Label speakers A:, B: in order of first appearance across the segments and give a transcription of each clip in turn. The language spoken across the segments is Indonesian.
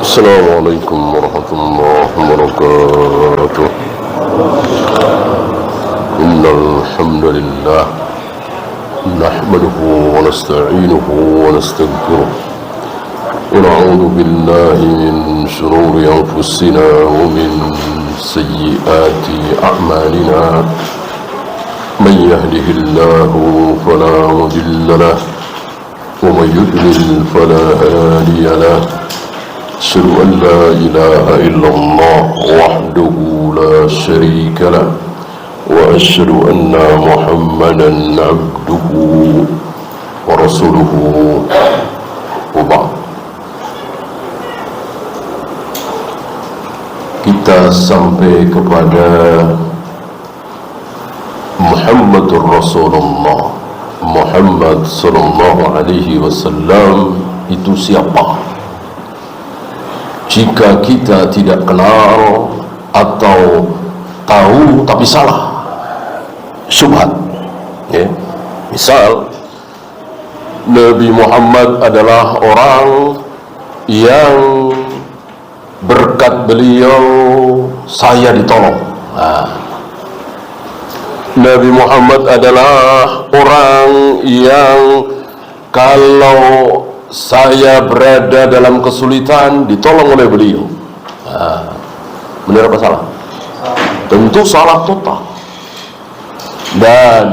A: Assalamualaikum warahmatullahi wabarakatuh. Innal hamdalillah nahmaduhu wa nasta'inuhu wa nastaghfiruh wa na'udzu billahi min shururi anfusina wa min sayyiati a'malina. Man yahdihillahu fala mudilla lahu wa man yudlil fala hadiya lahu. أشهد أن لا إله إلا الله وحده لا شريك له وأشهد أن محمدا عبده ورسوله وبعد. Kita sampai kepada Muhammadur Rasulullah. Muhammad sallallahu alaihi wasallam itu siapa? Jika kita tidak kenal atau tahu tapi salah, syubhat, ya. Misal Nabi Muhammad adalah orang yang berkat beliau saya ditolong. Nabi Muhammad adalah orang yang kalau saya berada dalam kesulitan ditolong oleh beliau. Benar apa salah? Tentu salah total. Dan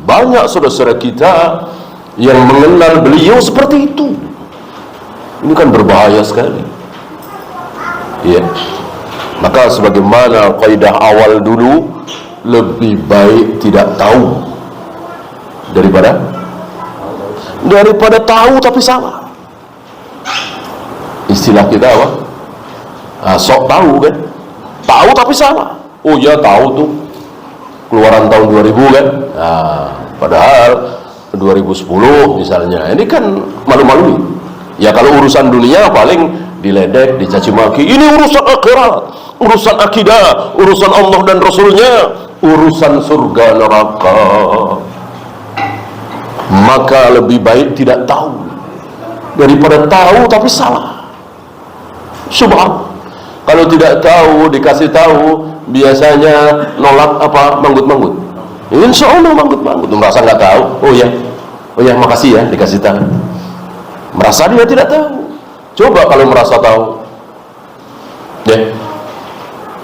A: banyak saudara-saudara kita yang mengenal beliau seperti itu. Ini kan berbahaya sekali. Ya. Maka sebagaimana kaidah awal dulu, lebih baik tidak tahu daripada tahu tapi salah. Istilah kita apa? Sok tahu kan? Tahu tapi salah. Oh ya, tahu tuh keluaran tahun 2000 kan? Padahal 2010 misalnya. Ini kan malu-malu. Ya kalau urusan dunia paling diledek, dicaci maki. Ini urusan akhirat, urusan akidah, urusan Allah dan Rasulnya, urusan surga neraka. Maka lebih baik tidak tahu daripada tahu tapi salah. Subhan. Kalau tidak tahu dikasih tahu, biasanya nolak apa? Manggut-manggut. Insya Allah manggut-manggut. Merasa nggak tahu. Oh ya makasih ya dikasih tahu. Merasa dia tidak tahu. Coba kalau merasa tahu, ya.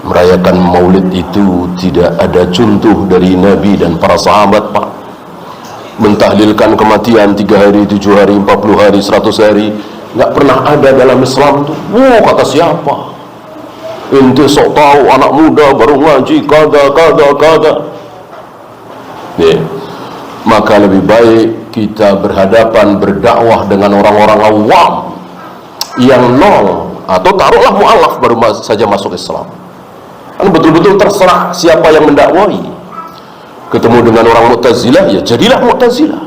A: Merayakan Maulid itu tidak ada contoh dari Nabi dan para sahabat, Pak. Mentahlilkan kematian 3 hari, 7 hari, 40 hari, 100 hari, nggak pernah ada dalam Islam tuh. Kata siapa? Ente sok tahu, anak muda baru ngaji kada. Ya. Maka lebih baik kita berhadapan berdakwah dengan orang-orang awam yang nol, atau taruhlah mu'alaf baru saja masuk Islam. Kan betul-betul terserah siapa yang mendakwai. Ketemu dengan orang Mu'tazilah, ya jadilah Mu'tazilah.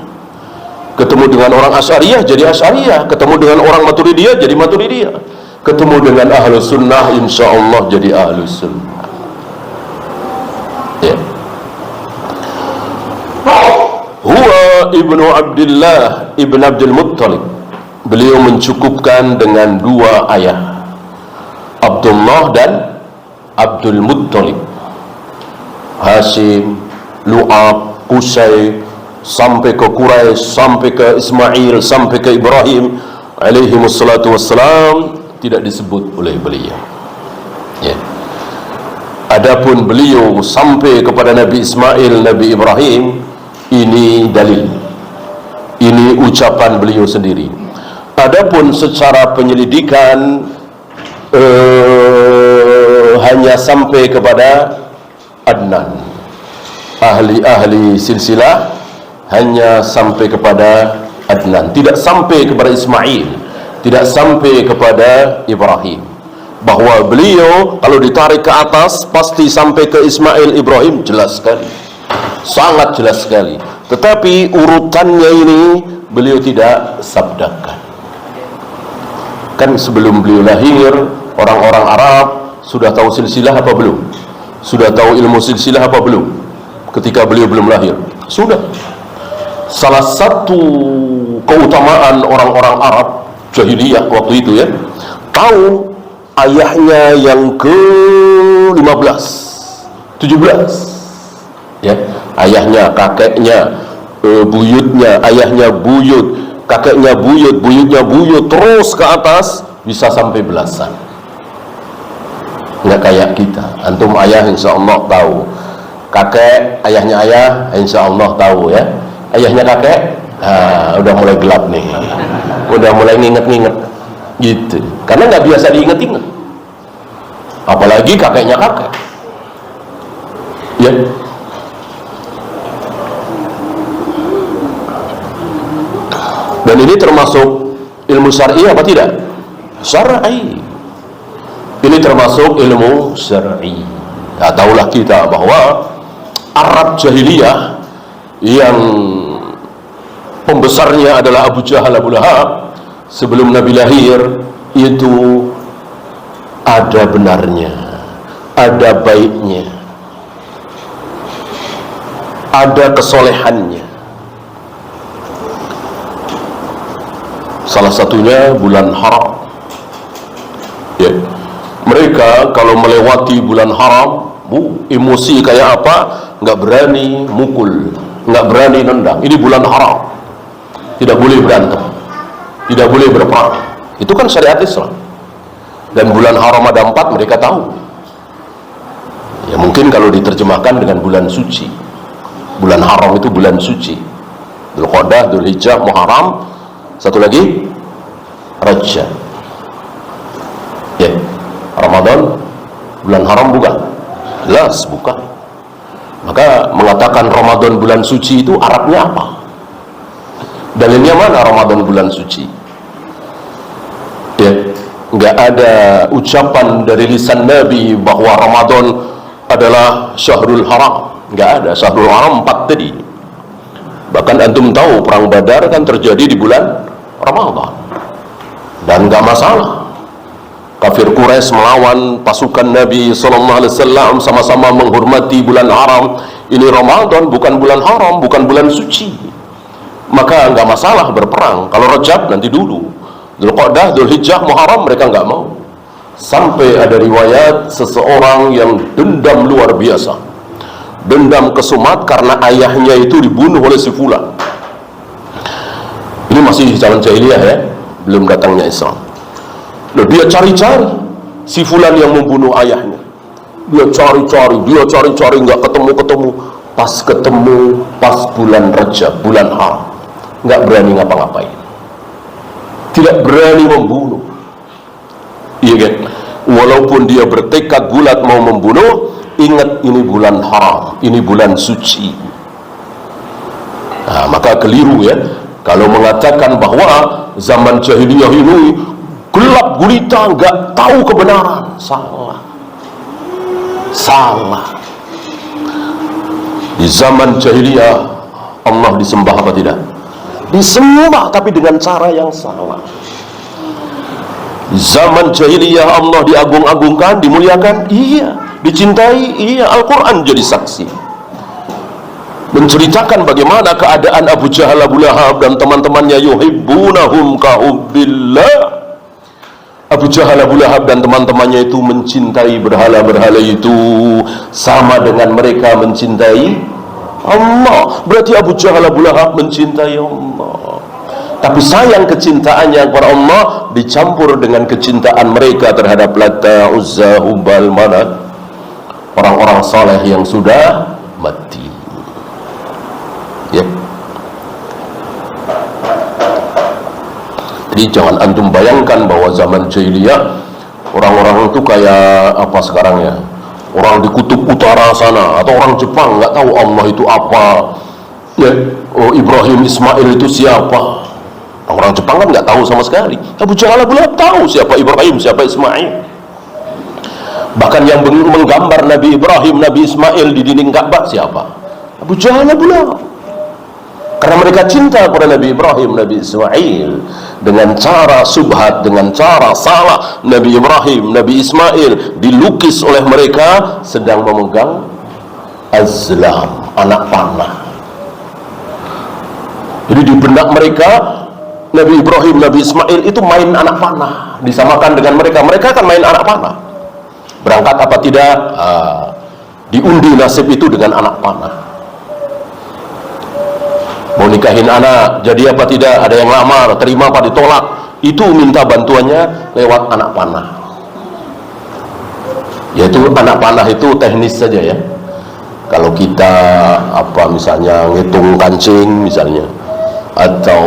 A: Ketemu dengan orang Asy'ariyah, jadi Asy'ariyah. Ketemu dengan orang Maturidiyah, jadi Maturidiyah. Ketemu dengan Ahlus Sunnah, insya Allah jadi Ahlus Sunnah. Ya. Huwa ibnu Abdullah ibn Abdul Muttalib. Beliau mencukupkan dengan 2 ayah, Abdullah dan Abdul Muttalib. Hashim, Lu'ab, Qusay, sampai ke Quraisy, sampai ke Ismail, sampai ke Ibrahim alaihi wassalatu wassalam tidak disebut oleh beliau. Ya. Adapun beliau sampai kepada Nabi Ismail, Nabi Ibrahim, ini dalil. Ini ucapan beliau sendiri. Adapun secara penyelidikan hanya sampai kepada Adnan. Ahli-ahli silsilah hanya sampai kepada Adnan, tidak sampai kepada Ismail, tidak sampai kepada Ibrahim. Bahwa beliau kalau ditarik ke atas pasti sampai ke Ismail, Ibrahim, jelas sekali, sangat jelas sekali. Tetapi urutannya ini beliau tidak sabdakan. Kan sebelum beliau lahir, orang-orang Arab sudah tahu silsilah apa belum? Sudah tahu ilmu silsilah apa belum? Ketika beliau belum lahir, sudah. Salah satu keutamaan orang-orang Arab jahiliyah waktu itu, ya, tahu ayahnya yang ke-15, 17, ya, ayahnya, kakeknya, buyutnya, ayahnya buyut, kakeknya buyut, buyutnya buyut, terus ke atas bisa sampai belasan. Nggak kayak kita. Antum ayah insya Allah tahu, kakek ayahnya ayah insya Allah tahu, ya. Ayahnya kakek, udah mulai gelap nih, udah mulai nginget-nginget gitu, karena nggak biasa diinget-inget, apalagi kakeknya kakek, ya. Dan ini termasuk ilmu syar'i apa tidak? Syar'i. Ini termasuk ilmu syar'i. Ya, tahulah kita bahwa Arab jahiliyah yang pembesarnya adalah Abu Jahal, Abu Lahab, sebelum Nabi lahir, itu ada benarnya, ada baiknya, ada kesolehannya. Salah satunya bulan haram, ya. Mereka kalau melewati bulan haram, emosi kayak apa, nggak berani mukul, nggak berani nendang. Ini bulan haram, tidak boleh berantem, tidak boleh berperang. Itu kan syariat Islam. Dan bulan haram ada 4, mereka tahu. Ya mungkin kalau diterjemahkan dengan bulan suci, bulan haram itu bulan suci, Dzulqa'dah, Dzulhijjah, Muharram, satu lagi Rajab, ya. Ramadan bulan haram bukan? Jelas bukan. Maka mengatakan Ramadan bulan suci itu Arabnya apa? Dalilnya mana Ramadan bulan suci? Ya, nggak ada ucapan dari lisan Nabi bahwa Ramadan adalah Syahrul Haram. Nggak ada. Syahrul Haram 4 tadi. Bahkan antum tahu perang Badar kan terjadi di bulan Ramadan, dan nggak masalah. Kafir Quraisy melawan pasukan Nabi SAW, sama-sama menghormati bulan haram. Ini Ramadan, bukan bulan haram, bukan bulan suci, maka nggak masalah berperang. Kalau Rajab nanti dulu, Dzulqa'dah, Dzulhijjah, Muharram mereka nggak mau. Sampai ada riwayat seseorang yang dendam luar biasa, dendam kesumat karena ayahnya itu dibunuh oleh si fulan. Ini masih zaman jahiliyah, ya, belum datangnya Islam. Nah, dia cari-cari si fulan yang membunuh ayahnya. Dia cari-cari nggak ketemu. Pas ketemu pas bulan Rajab, bulan haram, nggak berani ngapa-ngapain, tidak berani membunuh. Iya kan? Walaupun dia bertekad bulat mau membunuh, ingat ini bulan haram, ini bulan suci. Nah, maka keliru, ya, kalau mengatakan bahwa zaman jahiliyah ini gelap gulita, nggak tahu kebenaran. Salah. Di zaman jahiliyah Allah disembah apa tidak? Disembah, tapi dengan cara yang salah. Di zaman jahiliyah Allah diagung-agungkan, dimuliakan, iya, dicintai, iya. Al-Quran jadi saksi menceritakan bagaimana keadaan Abu Jahal, Abu Lahab dan teman-temannya, yuhibbunahum kahubbillah. Abu Jahal, Abu Lahab dan teman-temannya itu mencintai berhala-berhala itu sama dengan mereka mencintai Allah. Berarti Abu Jahal, Abu Lahab mencintai Allah, tapi sayang kecintaannya kepada Allah dicampur dengan kecintaan mereka terhadap Lata, Uzza, Hubal, Manat, orang-orang saleh yang sudah mati, ya. Jadi jangan antum bayangkan bahwa zaman jahiliyah orang-orang itu kayak apa sekarang, ya. Orang di kutub utara sana atau orang Jepang nggak tahu Allah itu apa, ya. Oh, Ibrahim Ismail itu siapa? Orang Jepang kan nggak tahu sama sekali. Abu Jahal, Abu Lahab tahu siapa Ibrahim, siapa Ismail. Bahkan yang menggambar Nabi Ibrahim, Nabi Ismail di dinding Ka'bah siapa? Abu Jahal, Abu Lahab. Karena mereka cinta kepada Nabi Ibrahim, Nabi Ismail, dengan cara subhat, dengan cara salah. Nabi Ibrahim, Nabi Ismail dilukis oleh mereka sedang memegang azlam, anak panah. Jadi di benak mereka Nabi Ibrahim, Nabi Ismail itu main anak panah, disamakan dengan mereka. Mereka kan main anak panah. Berangkat apa tidak, diundi nasib itu dengan anak panah. Mau nikahin anak, jadi apa tidak, ada yang lamar, terima apa ditolak, itu minta bantuannya lewat anak panah. Yaitu anak panah itu teknis saja ya. Kalau kita misalnya ngitung kancing misalnya, atau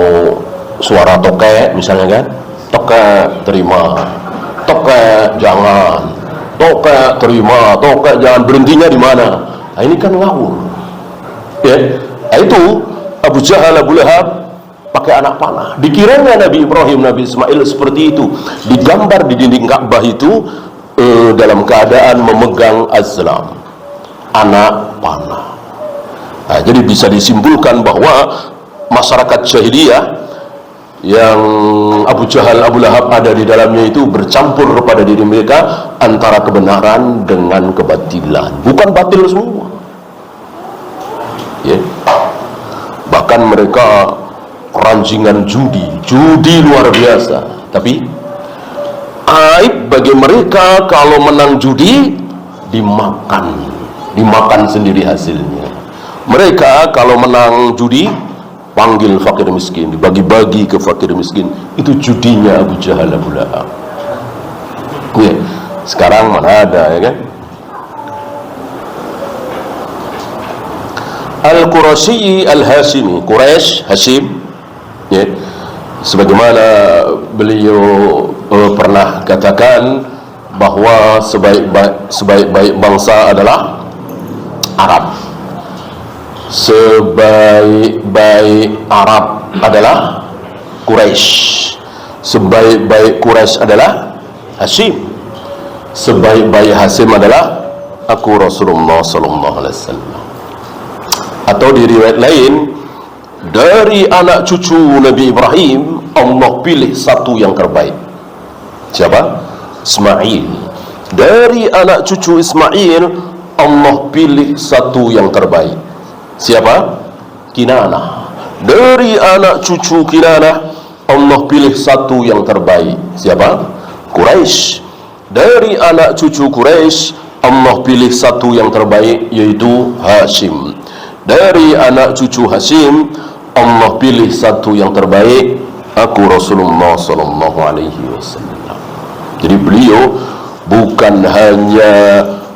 A: suara tokek misalnya kan, tokek terima, tokek jangan, tokek terima, tokek jangan, berhentinya di mana? Nah, ini kan ngawur ya. Nah, itu Abu Jahal, Abu Lahab pakai anak panah. Dikiranya Nabi Ibrahim, Nabi Ismail seperti itu, digambar di dinding Ka'bah itu dalam keadaan memegang azlam, anak panah. Nah, jadi bisa disimpulkan bahwa masyarakat jahiliyah yang Abu Jahal, Abu Lahab ada di dalamnya itu bercampur pada diri mereka antara kebenaran dengan kebatilan. Bukan batil semua ya. Bahkan mereka ranjingan judi luar biasa. Tapi aib bagi mereka kalau menang judi dimakan sendiri hasilnya. Mereka kalau menang judi panggil fakir miskin, dibagi-bagi ke fakir miskin. Itu judinya Abu Jahal, Abu Lahab ya. Sekarang mana ada ya kan. Al-Qurasyi Al-Hashimi, Quraisy, Hashim ya. Sebagaimana beliau pernah katakan bahwa sebaik-baik bangsa adalah Arab. Sebaik-baik Arab adalah Quraisy. Sebaik-baik Quraisy adalah Hashim. Sebaik-baik Hashim adalah aku Rasulullah sallallahu alaihi wasallam. Atau di riwayat lain, dari anak cucu Nabi Ibrahim Allah pilih satu yang terbaik. Siapa? Ismail. Dari anak cucu Ismail Allah pilih satu yang terbaik. Siapa? Kinanah. Dari anak cucu Kinanah Allah pilih satu yang terbaik. Siapa? Quraisy. Dari anak cucu Quraisy Allah pilih satu yang terbaik, yaitu Hashim. Dari anak cucu Hashim Allah pilih satu yang terbaik, aku Rasulullah sallallahu alaihi wasallam. Jadi beliau bukan hanya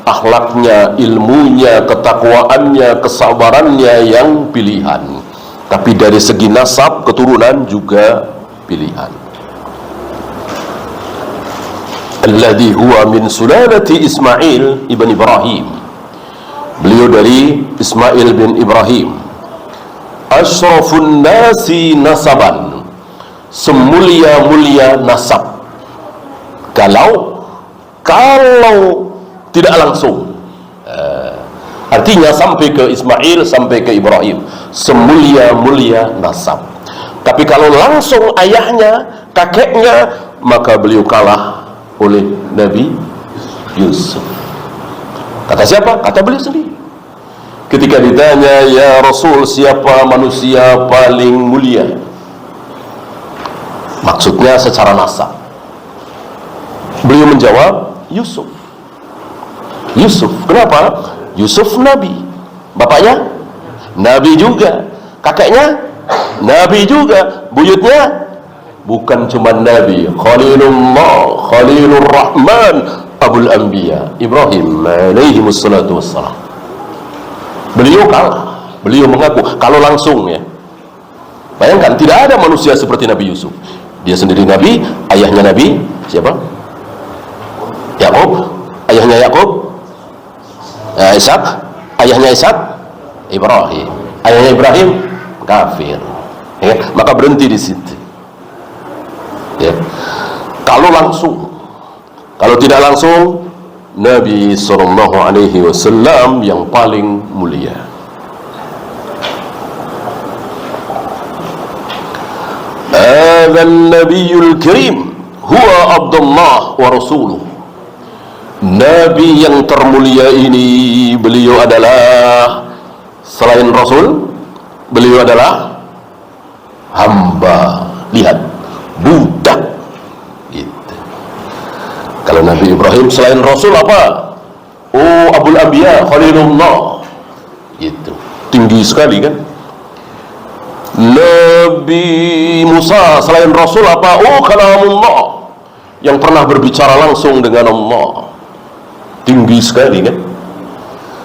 A: akhlaknya, ilmunya, ketakwaannya, kesabarannya yang pilihan, tapi dari segi nasab, keturunan juga pilihan. Alladhi huwa min sulalati Ismail ibn Ibrahim. Beliau dari Ismail bin Ibrahim. Ashrafun nasi nasaban, semulia-mulia nasab. Kalau tidak langsung, artinya sampai ke Ismail, sampai ke Ibrahim, semulia-mulia nasab. Tapi kalau langsung ayahnya, kakeknya, maka beliau kalah oleh Nabi Yusuf. Kata siapa? Kata beliau sendiri. Ketika ditanya, ya Rasul, siapa manusia paling mulia? Maksudnya secara nasab. Beliau menjawab, Yusuf. Yusuf, kenapa? Yusuf Nabi. Bapaknya Nabi juga, kakeknya Nabi juga, buyutnya bukan cuma Nabi, Khalilullah, Khalilur Rahman, Abul Anbiya, Ibrahim alaihi wassalatu wassalam. Beliau kalah. Beliau mengaku kalau langsung ya. Bayangkan, tidak ada manusia seperti Nabi Yusuf. Dia sendiri Nabi, ayahnya Nabi siapa? Yakub. Ayahnya Yakub Ishak. Ayahnya Ishak Ibrahim. Ayahnya Ibrahim kafir ya. Maka berhenti di situ ya. Kalau langsung, kalau tidak langsung, Nabi sallallahu alaihi wasallam yang paling mulia. Adzan nabiyul karim huwa Abdullah wa rasuluh. Nabi yang termulia ini, beliau adalah selain Rasul, beliau adalah hamba Lihat, budak. Gitu. Kalau Nabi Ibrahim selain Rasul apa? Oh, Abul Anbiya, Khalilullah. Gitu. Tinggi sekali kan? Nabi Musa selain Rasul apa? Oh, kalamullah, yang pernah berbicara langsung dengan Allah. Tinggi sekali kan?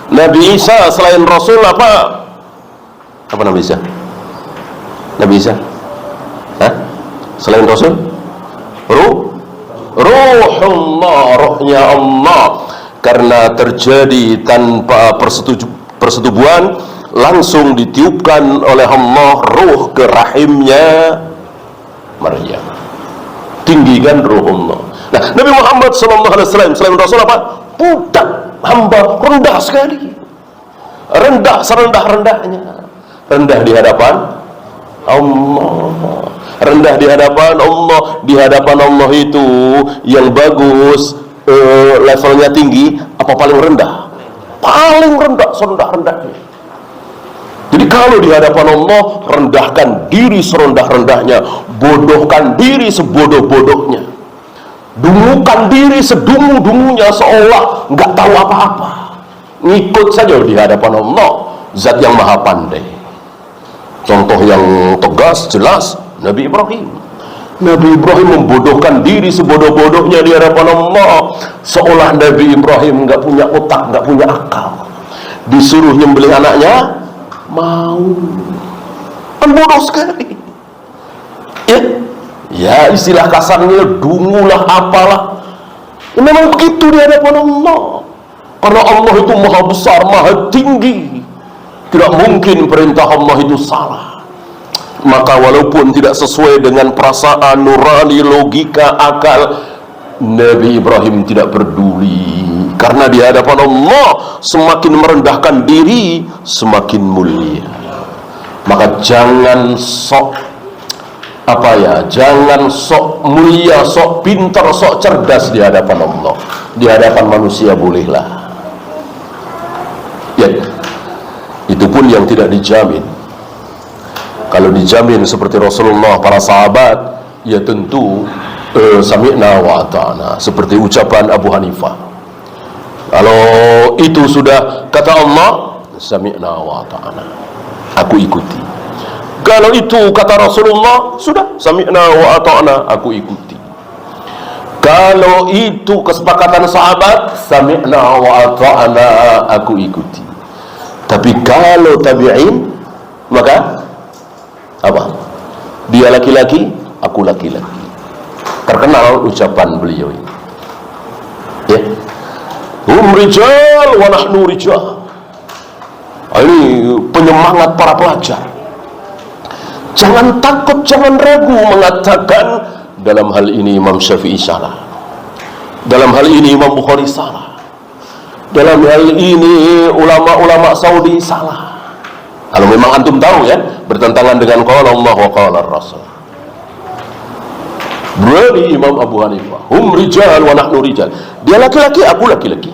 A: Nabi Isa selain Rasul apa? Apa Nabi Isa? Nabi Isa? Hah? Selain Rasul? Ruhullah, rohnya Allah. Karena terjadi tanpa persetubuhan, langsung ditiupkan oleh Allah ruh ke rahimnya Maryam. Tinggi kan ruhullah. Nah, Nabi Muhammad SAW selain Rasul apa? Budak, hamba, rendah sekali. Rendah serendah-rendahnya. Rendah di hadapan Allah. Rendah di hadapan Allah. Di hadapan Allah itu yang bagus, levelnya tinggi, apa paling rendah? Paling rendah, serendah-rendahnya. Jadi kalau di hadapan Allah, rendahkan diri serendah-rendahnya, bodohkan diri sebodoh-bodohnya, dungukan diri sedungu-dungunya, seolah nggak tahu apa-apa. Ngikut saja di hadapan Allah, Zat yang maha pandai. Contoh yang tegas, jelas, Nabi Ibrahim. Nabi Ibrahim membodohkan diri sebodoh-bodohnya di hadapan Allah, seolah Nabi Ibrahim nggak punya otak, nggak punya akal. Disuruh nyembelih anaknya, mau. Kan bodoh sekali. Ya istilah kasarnya dungulah apalah. Memang begitu di hadapan Allah. Karena Allah itu maha besar, maha tinggi. Tidak mungkin perintah Allah itu salah. Maka walaupun tidak sesuai dengan perasaan, nurani, logika, akal, Nabi Ibrahim tidak peduli. Karena di hadapan Allah semakin merendahkan diri, semakin mulia. Maka jangan sok jangan sok mulia, sok pintar, sok cerdas di hadapan Allah. Di hadapan manusia bolehlah. Ya, itu pun yang tidak dijamin. Kalau dijamin seperti Rasulullah, para sahabat, ya tentu sami'na wa ata'na, seperti ucapan Abu Hanifah. Kalau itu sudah kata Allah, sami'na wa ata'na, aku ikuti. Kalau itu kata Rasulullah, sudah sami'na wa ata'na, aku ikuti. Kalau itu kesepakatan sahabat, sami'na wa ata'na, aku ikuti. Tapi kalau tabi'in, maka apa? Dia laki-laki, aku laki-laki. Terkenal ucapan beliau ini. Ya. Hum rijal wa nahnu rijal. Ini penyemangat para pelajar. Jangan takut, jangan ragu mengatakan dalam hal ini Imam Syafi'i salah. Dalam hal ini Imam Bukhari salah. Dalam hal ini ulama-ulama Saudi salah. Kalau memang antum tahu ya, bertentangan dengan qala Allah wa qala Rasul. Berani Imam Abu Hanifah, hum rijal wa nahnu rijal. Dia laki-laki, aku laki-laki.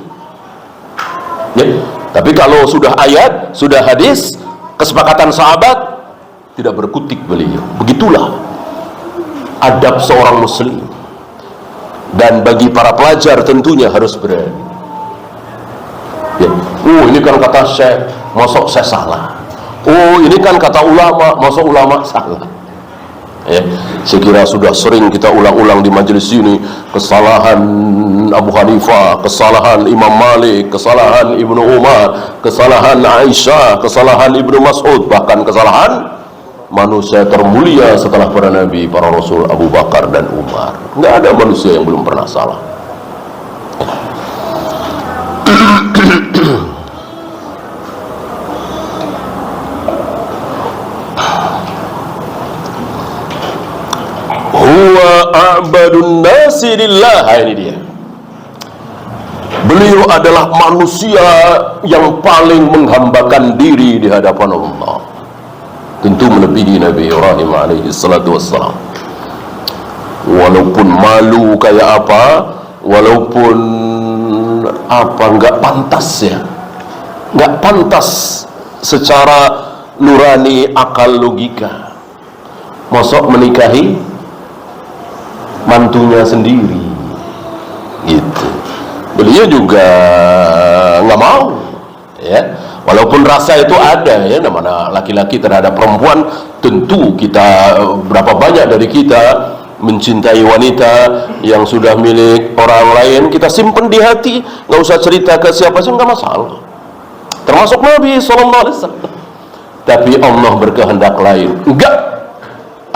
A: Ya. Tapi kalau sudah ayat, sudah hadis, kesepakatan sahabat, tidak berkutik beliau. Begitulah adab seorang muslim. Dan bagi para pelajar tentunya harus berani. Ya. Ini kan kata Syekh, masuk saya salah. Ini kan kata ulama, masa ulama salah. Ya, saya kira sudah sering kita ulang-ulang di majelis ini, kesalahan Abu Hanifah, kesalahan Imam Malik, kesalahan Ibnu Umar, kesalahan Aisyah, kesalahan Ibnu Mas'ud, bahkan kesalahan manusia termulia setelah para nabi, para rasul, Abu Bakar dan Umar. Nggak ada manusia yang belum pernah salah. Huwa a'badun nasi lillah. Ini dia. Beliau adalah manusia yang paling menghambakan diri di hadapan Allah. Tentu melebihi Nabi Ibrahim alaihi salatu wassalam. Walaupun malu kayak apa, walaupun nggak pantas ya, nggak pantas secara nurani, akal, logika. mosok menikahi mantunya sendiri gitu. Beliau juga nggak mau, ya, walaupun rasa itu ada, ya, namanya laki-laki terhadap perempuan. Tentu kita, berapa banyak dari kita mencintai wanita yang sudah milik orang lain, kita simpen di hati, nggak usah cerita ke siapa sih, nggak masalah, termasuk Nabi SAW. Tapi Allah berkehendak lain. Enggak,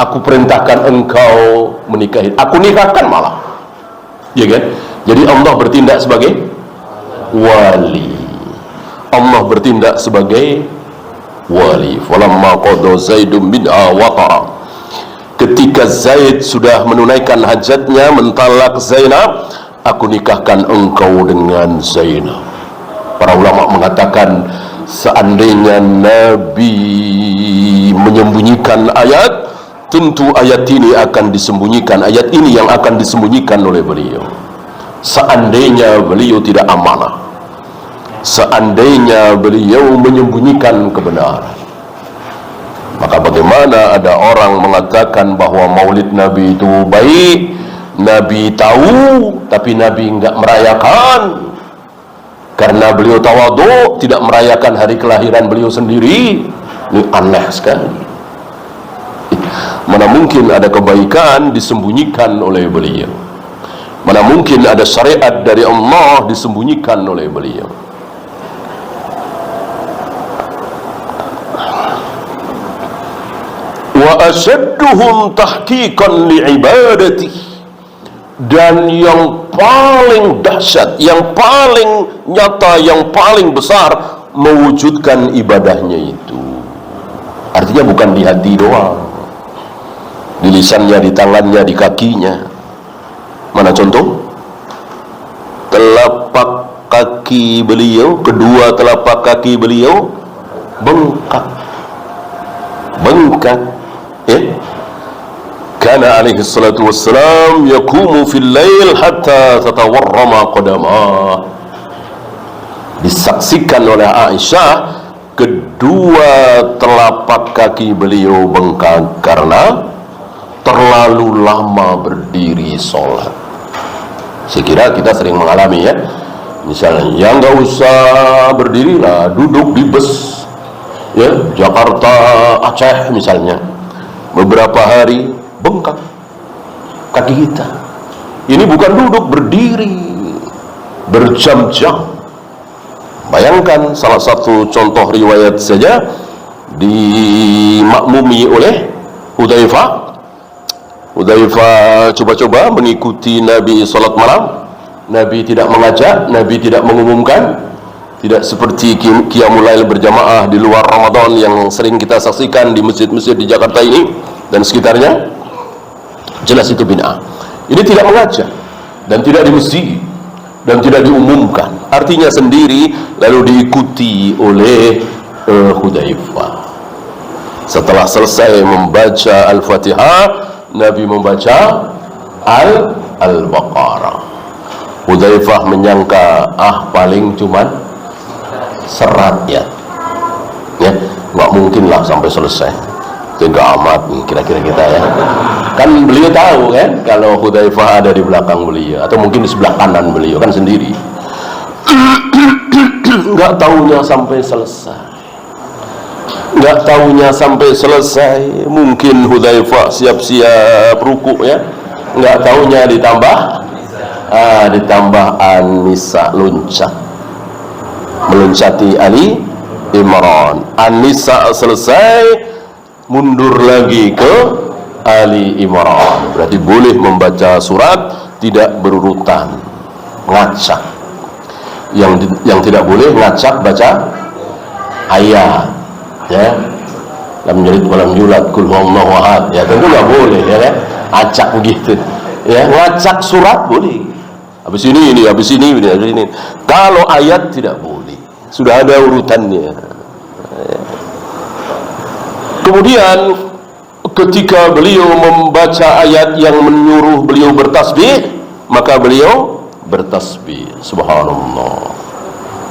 A: aku perintahkan engkau menikahi, aku nikahkan malah, ya kan? Jadi Allah bertindak sebagai wali, Allah bertindak sebagai wali. Falamma qada Zaidun minha watara, ketika Zaid sudah menunaikan hajatnya, mentalak Zainab, aku nikahkan engkau dengan Zainab. Para ulama mengatakan, seandainya Nabi menyembunyikan ayat, tentu ayat ini akan disembunyikan, ayat ini yang akan disembunyikan oleh beliau. Seandainya beliau tidak amanah, seandainya beliau menyembunyikan kebenaran, maka bagaimana ada orang mengatakan bahwa maulid Nabi itu baik, Nabi tahu tapi Nabi enggak merayakan karena beliau tawadhu, tidak merayakan hari kelahiran beliau sendiri. Ini aneh sekali. Mana mungkin ada kebaikan disembunyikan oleh beliau, mana mungkin ada syariat dari Allah disembunyikan oleh beliau. Wa asyadduhum tahqiqan li'ibadati, dan yang paling dahsyat, yang paling nyata, yang paling besar mewujudkan ibadahnya itu. Artinya bukan di hati doang, di lisannya, di tangannya, di kakinya. Mana contoh? Telapak kaki beliau, kedua telapak kaki beliau bengkak, ya. Kana alaihi salatu wassalam yaqumu fil lail hatta tatawarrama qadamah. Disaksikan oleh Aisyah, kedua telapak kaki beliau bengkak karena terlalu lama berdiri sholat. Saya kira kita sering mengalami, ya, misalnya, ya nggak usah berdiri lah, duduk di bus, ya, Jakarta Aceh misalnya, beberapa hari bengkak kaki kita. Ini bukan duduk, berdiri berjam-jam. Bayangkan, salah satu contoh riwayat saja dimakmumi oleh Hudzaifah. Hudzaifah coba-coba mengikuti Nabi salat malam. Nabi tidak mengajak, Nabi tidak mengumumkan, tidak seperti qiyamul lail berjamaah di luar Ramadan yang sering kita saksikan di masjid-masjid di Jakarta ini dan sekitarnya. Jelas itu bid'ah. Ini tidak mengajak dan tidak di masjid dan tidak diumumkan, artinya sendiri, lalu diikuti oleh Hudzaifah. Setelah selesai membaca Al-Fatihah, Nabi membaca Al-Baqarah. Hudzaifah menyangka, paling cuman serat, ya, nggak mungkin lah sampai selesai. Enggak amat kira-kira kita, ya. Kan beliau tahu kan kalau Hudzaifah ada di belakang beliau atau mungkin di sebelah kanan beliau kan sendiri. Enggak tahunya sampai selesai. Enggak tahunya sampai selesai. Mungkin Hudzaifah siap-siap ruku, ya. Enggak tahunya ditambah An-Nisa loncat. Meloncati Ali Imran. An-Nisa selesai, mundur lagi ke Ali Imran. Berarti boleh membaca surat tidak berurutan, ngacak. Yang tidak boleh ngacak baca ayat, ya. Lam yalid walam yulad qul huwallahu ahad, ya, tentu nggak boleh, ya kan, acak begitu, ya. Ngacak surat boleh, habis ini, habis ini. Kalau ayat tidak boleh, sudah ada urutannya. Kemudian ketika beliau membaca ayat yang menyuruh beliau bertasbih, maka beliau bertasbih. Subhanallah,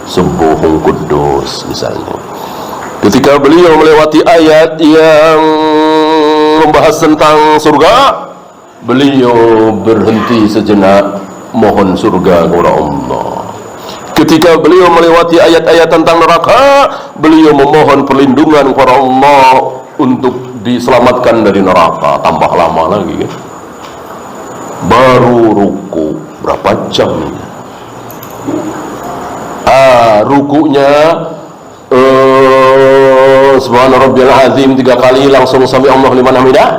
A: Subuhun Kudus misalnya. Ketika beliau melewati ayat yang membahas tentang surga, beliau berhenti sejenak mohon surga kepada Allah. Ketika beliau melewati ayat-ayat tentang neraka, beliau memohon perlindungan kepada Allah untuk diselamatkan dari neraka. Tambah lama lagi kan? Baru ruku berapa jam ini? Rukunya subhana rabbiyal azim 3 kali langsung sampai Allah liman hamidah?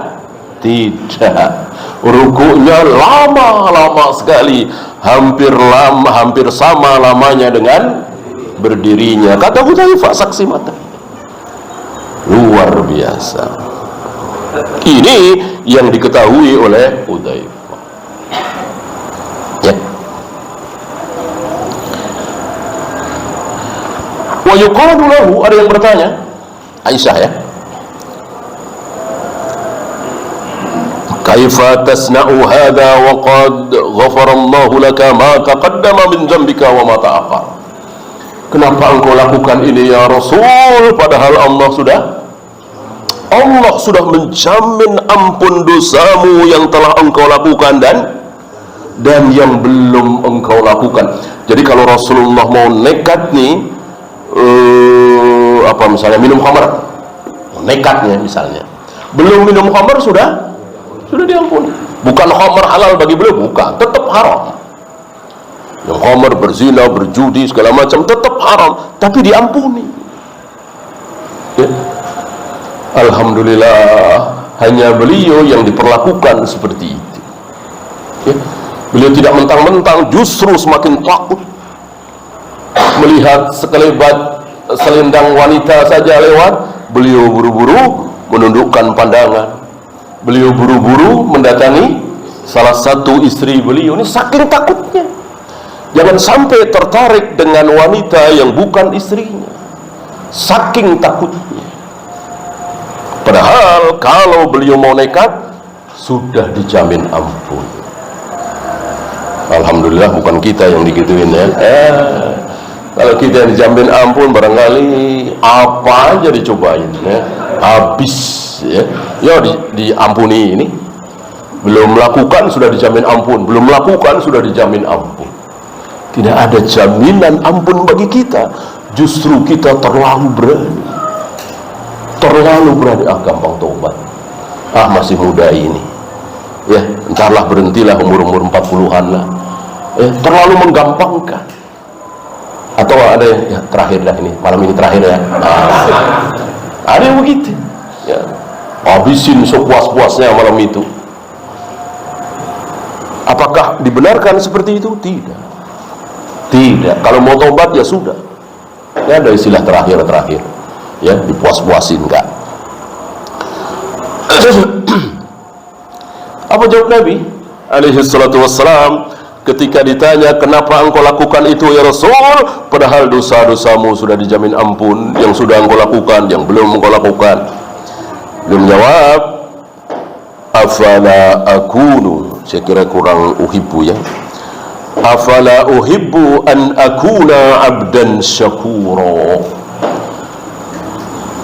A: Tidak. Rukunya lama sekali, hampir sama lamanya dengan berdirinya. Kata Hudzaifah, saksi mata, luar biasa. Ini yang diketahui oleh Hudzaifah, ya. Wa yuqalu lahu, ada yang bertanya, Aisyah ya, kaifa tasna'u hadha wa qad ghafara Allahu laka ma taqaddama min dzambika wa ma ta'akhkhar. Kenapa engkau lakukan ini ya Rasul, padahal Allah sudah menjamin ampun dosamu yang telah engkau lakukan dan yang belum engkau lakukan. Jadi kalau Rasulullah mau nekat nih, misalnya minum khamar, nekatnya misalnya, belum minum khamar sudah diampuni. Bukan khamar halal bagi beliau, bukan, tetap haram. Yang khamar, berzina, berjudi, segala macam tetap haram, tapi diampuni, ya. Alhamdulillah, hanya beliau yang diperlakukan seperti itu, ya. Beliau tidak mentang-mentang, justru semakin takut melihat sekelebat selendang wanita saja lewat, beliau buru-buru menundukkan pandangan. Beliau buru-buru mendatangi salah satu istri beliau, ini saking takutnya jangan sampai tertarik dengan wanita yang bukan istrinya, saking takutnya. Padahal kalau beliau mau nekat, sudah dijamin ampun. Alhamdulillah bukan kita yang digituin ya. Kalau kita yang dijamin ampun, barangkali apa aja dicobain ya, habis ya. Diampuni ini, belum melakukan sudah dijamin ampun, belum melakukan sudah dijamin ampun. Tidak ada jaminan ampun bagi kita. Justru kita terlalu berani, gampang tobat, masih muda ini ya, entarlah berhentilah umur 40-an lah ya, terlalu menggampangkan. Atau ada yang ya, terakhir dah ini, malam ini terakhir ya, ada yang begitu ya, habisin sepuas-puasnya malam itu. Apakah dibenarkan seperti itu? Tidak. Kalau mau tobat ya sudah, ya ada istilah terakhir ya, dipuas-puasin kan. Apa jawab Nabi alaihi salatu wassalam ketika ditanya, kenapa engkau lakukan itu ya Rasul, padahal dosa-dosamu sudah dijamin ampun, yang sudah engkau lakukan, yang belum engkau lakukan. Dia menjawab, afala akunu, saya kira kurang uhibbu ya, afala uhibbu an akuna abdan syakura.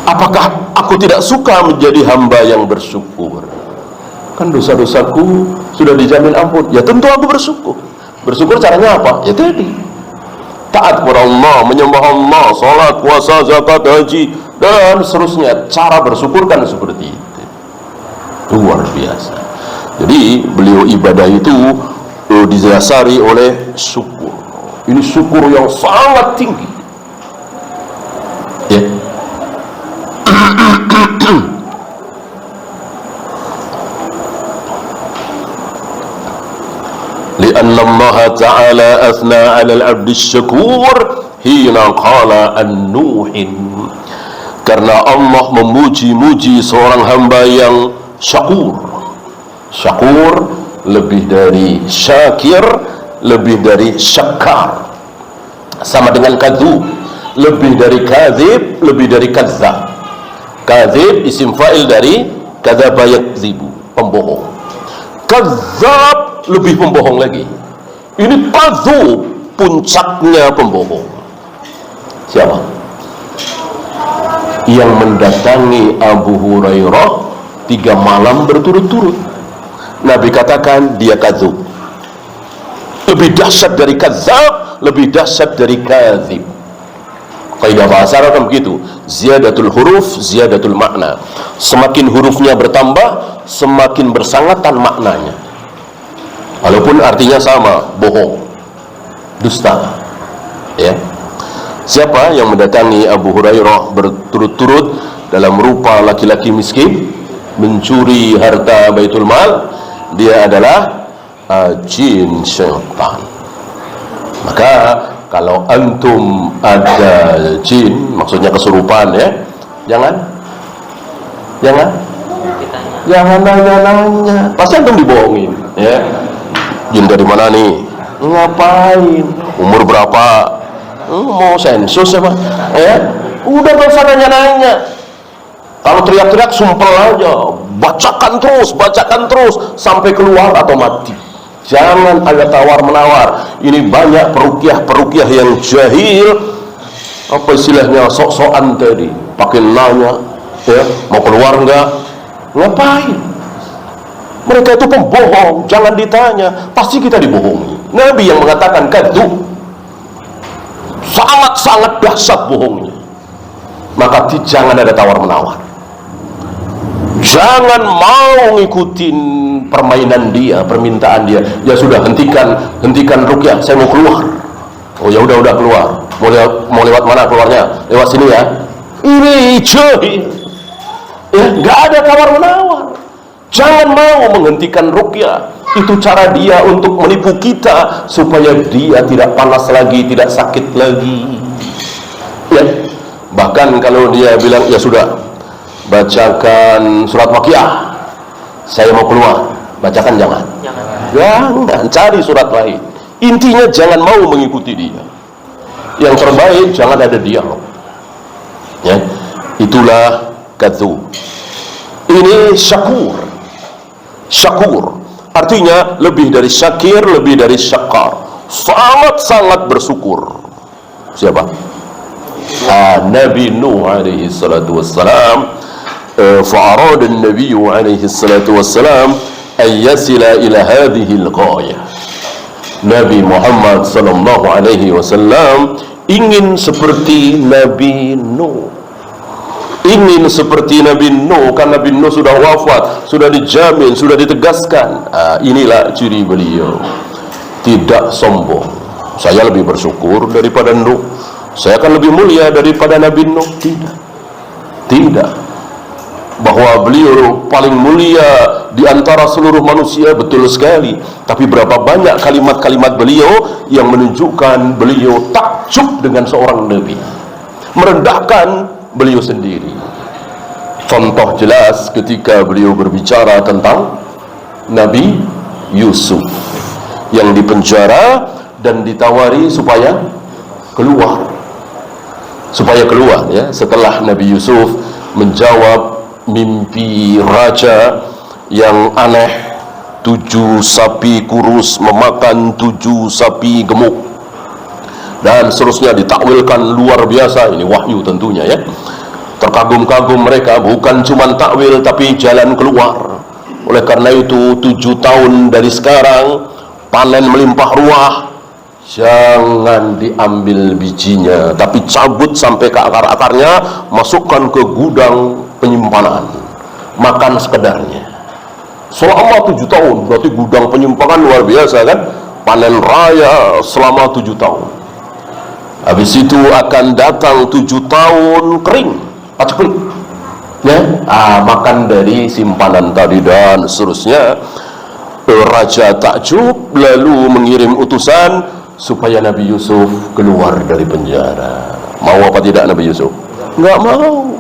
A: Apakah aku tidak suka menjadi hamba yang bersyukur? Kan dosa-dosaku sudah dijamin ampun, ya tentu aku bersyukur. Bersyukur caranya apa? Ya tadi, taat kepada Allah, menyembah Allah, salat, puasa, zakat, haji, dan seterusnya. Cara bersyukur kan seperti itu, luar biasa. Jadi beliau ibadah itu didasari oleh syukur. Ini syukur yang sangat tinggi ya. لأن الله تعالى أثنى على العبد الشكور حين قال النوح. Karena Allah memuji-muji seorang hamba yang syakur. Syakur lebih dari syakir, lebih dari syakar, sama dengan kadzub, lebih dari kadzib, lebih dari kadzab. Kadzib isim fa'il dari kadzaba yakdzibu, pembohong. Kadzab lebih pembohong lagi. Ini kadzub, puncaknya pembohong. Siapa? Yang mendatangi Abu Hurairah 3 malam berturut-turut. Nabi katakan dia kadzub. Lebih dahsyat dari kadzab, lebih dahsyat dari kadzib. Kaidah bahasa Arab kan begitu, ziyadatul huruf, ziyadatul makna. Semakin hurufnya bertambah, semakin bersangatan maknanya. Walaupun artinya sama, bohong, dusta. Ya. Siapa yang mendatangi Abu Hurairah berturut-turut dalam rupa laki-laki miskin, mencuri harta Baitul Mal, dia adalah jin syaitan. Maka kalau antum ada jin, maksudnya kesurupan ya, jangan nanya-nanya, pasti antum dibohongin ya. Jin dari mana nih? Ngapain? Umur berapa? Mau sensus apa? Ya, udah gak usah nanya-nanya. Kalau teriak-teriak sumpel aja, bacakan terus sampai keluar atau mati. Jangan ada tawar-menawar. Ini banyak peruqyah yang jahil, apa istilahnya, sok-sokan tadi, pakai nanya, ya, mau keluar enggak? Ngapain? Mereka itu pembohong, jangan ditanya, pasti kita dibohongi. Nabi yang mengatakan kadzub, sangat-sangat dahsyat bohongnya. Maka jangan ada tawar-menawar. Jangan mau ngikutin permainan dia, permintaan dia. Ya sudah, hentikan ruqyah, saya mau keluar. Oh ya udah keluar. Mau lewat mana keluarnya? Lewat sini ya. Ini jahil. Ya, nggak ada tawar-menawar. Jangan mau menghentikan ruqyah. Itu cara dia untuk menipu kita supaya dia tidak panas lagi, tidak sakit lagi. Ya. Bahkan kalau dia bilang ya sudah, bacakan surat Waqiah, saya mau keluar, bacakan, jangan, cari surat lain. Intinya jangan mau mengikuti dia. Yang terbaik jangan ada dialog. Ya, itulah kadzub. Ini syakur artinya lebih dari syakir, lebih dari syakar, sangat-sangat bersyukur. Siapa? Nabi Nuh alaihi salatu wassalam. فأراد النبي عليه الصلاة والسلام أن يصل إلى هذه الغاية. Nabi Muhammad sallallahu alaihi wasallam ingin seperti Nabi Nuh. Ingin seperti Nabi Nuh, karena Nabi Nuh sudah wafat, sudah dijamin, sudah ditegaskan. Inilah ciri beliau, tidak sombong. Saya lebih bersyukur daripada Nuh, saya akan lebih mulia daripada Nabi Nuh. Tidak. Bahwa beliau paling mulia di antara seluruh manusia, betul sekali. Tapi berapa banyak kalimat-kalimat beliau yang menunjukkan beliau takjub dengan seorang Nabi, merendahkan beliau sendiri. Contoh jelas ketika beliau berbicara tentang Nabi Yusuf yang dipenjara dan ditawari supaya keluar ya, setelah Nabi Yusuf menjawab mimpi raja yang aneh, 7 sapi kurus memakan 7 sapi gemuk, dan seterusnya, ditakwilkan luar biasa. Ini wahyu tentunya ya. Terkagum-kagum mereka, bukan cuma takwil tapi jalan keluar. Oleh karena itu 7 tahun dari sekarang panen melimpah ruah, jangan diambil bijinya, tapi cabut sampai ke akar-akarnya, masukkan ke gudang penyimpanan, makan sekedarnya. Selama 7 tahun, berarti gudang penyimpanan luar biasa kan, panen raya selama 7 tahun. Habis itu akan datang 7 tahun kering, paceklik ya, makan dari simpanan tadi dan seterusnya. Raja takjub, lalu mengirim utusan supaya Nabi Yusuf keluar dari penjara. Mau apa tidak Nabi Yusuf? Enggak mau.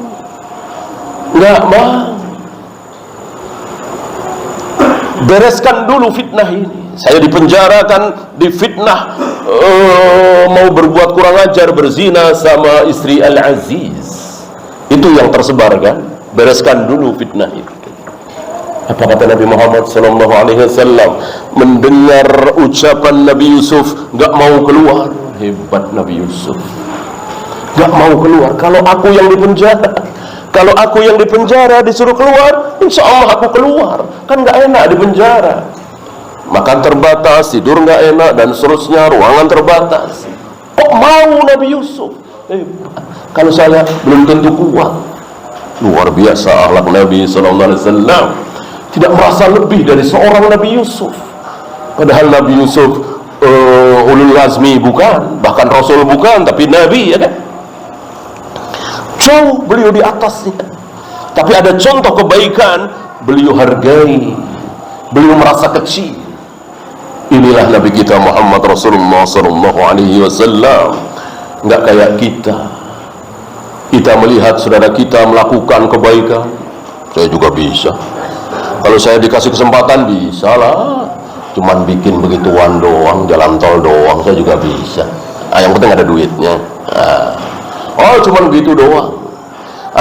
A: Bereskan dulu fitnah ini. Saya dipenjarakan, difitnah, mau berbuat kurang ajar, berzina sama istri Al-Aziz. Itu yang tersebar kan. Bereskan dulu fitnah itu. Apa kata Nabi Muhammad SAW mendengar ucapan Nabi Yusuf, gak mau keluar. Hebat Nabi Yusuf, gak mau keluar. Kalau aku yang dipenjara, Kalau aku yang di penjara disuruh keluar, insya Allah aku keluar. Kan nggak enak di penjara. Makan terbatas, tidur nggak enak, dan seterusnya, ruangan terbatas. Kok mau Nabi Yusuf? Kalau saya belum tentu kuat. Luar biasa akhlak Nabi SAW. Tidak merasa lebih dari seorang Nabi Yusuf. Padahal Nabi Yusuf ulul azmi bukan, bahkan Rasul bukan, tapi Nabi, ya kan? Jauh beliau di atasnya. Tapi ada contoh kebaikan, beliau hargai, beliau merasa kecil. Inilah Nabi kita Muhammad Rasulullah SAW. Nggak kayak kita. Kita melihat saudara kita melakukan kebaikan, saya juga bisa. Kalau saya dikasih kesempatan, bisa lah. Cuman bikin begituan doang, jalan tol doang, saya juga bisa. Yang penting ada duitnya. Oh, cuman gitu doang.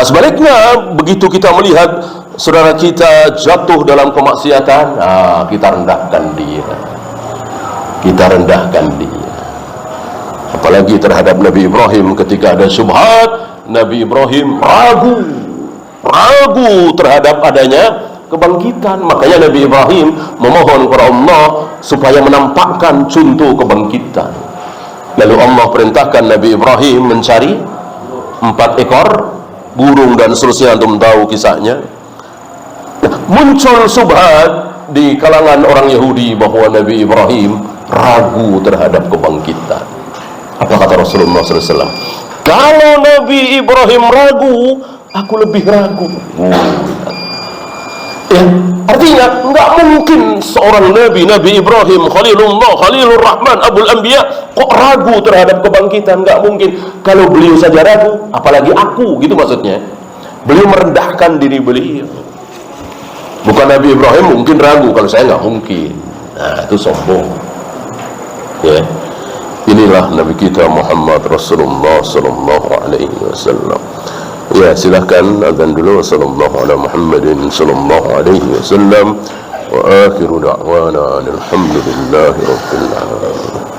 A: Sebaliknya, begitu kita melihat saudara kita jatuh dalam kemaksiatan, kita rendahkan dia. Kita rendahkan dia. Apalagi terhadap Nabi Ibrahim, ketika ada syubhat, Nabi Ibrahim ragu terhadap adanya kebangkitan. Makanya Nabi Ibrahim memohon kepada Allah supaya menampakkan contoh kebangkitan. Lalu Allah perintahkan Nabi Ibrahim mencari 4 ekor burung dan seterusnya. Antum tahu kisahnya. Muncul subhat di kalangan orang Yahudi bahwa Nabi Ibrahim ragu terhadap kebangkitan. Apa kata Rasulullah SAW? Kalau Nabi Ibrahim ragu, aku lebih ragu. Ya, artinya nggak mungkin seorang Nabi Ibrahim Khalilullah, Khalilur Rahman, Abul Anbiya kok ragu terhadap kebangkitan. Nggak mungkin. Kalau beliau saja ragu, apalagi aku, gitu maksudnya. Beliau merendahkan diri beliau. Bukan Nabi Ibrahim mungkin ragu, kalau saya nggak mungkin. Nah, itu sombong. Ya, inilah Nabi kita Muhammad Rasulullah sallallahu alaihi wasallam. Ya, silahkan azan dulu. Sallallahu ala Muhammadin sallallahu alaihi wasallam. Wa akhiru da'wana alhamdulillahi rabbil alamin.